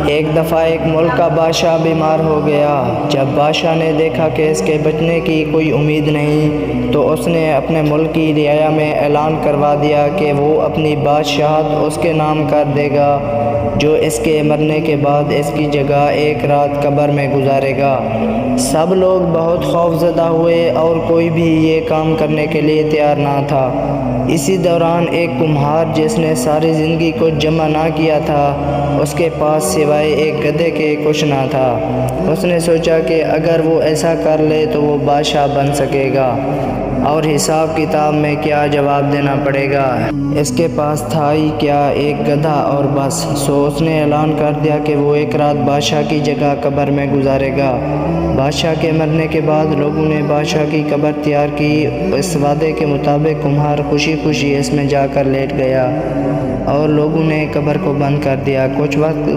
ایک دفعہ ایک ملک کا بادشاہ بیمار ہو گیا۔ جب بادشاہ نے دیکھا کہ اس کے بچنے کی کوئی امید نہیں تو اس نے اپنے ملک کی رعایا میں اعلان کروا دیا کہ وہ اپنی بادشاہت اس کے نام کر دے گا، جو اس کے مرنے کے بعد اس کی جگہ ایک رات قبر میں گزارے گا۔ سب لوگ بہت خوف زدہ ہوئے اور کوئی بھی یہ کام کرنے کے لیے تیار نہ تھا۔ اسی دوران ایک کمہار جس نے ساری زندگی کچھ جمع نہ کیا تھا، اس کے پاس سوائے ایک گدھے کے کچھ نہ تھا۔ اس نے سوچا کہ اگر وہ ایسا کر لے تو وہ بادشاہ بن سکے گا اور حساب کتاب میں کیا جواب دینا پڑے گا۔ اس کے پاس تھا ہی کیا، ایک گدھا اور بس۔ سو اس نے اعلان کر دیا کہ وہ ایک رات بادشاہ کی جگہ قبر میں گزارے گا۔ بادشاہ کے مرنے کے بعد لوگوں نے بادشاہ کی قبر تیار کی۔ اس وعدے کے مطابق کمہار خوشی خوشی اس میں جا کر لیٹ گیا اور لوگوں نے قبر کو بند کر دیا۔ کچھ وقت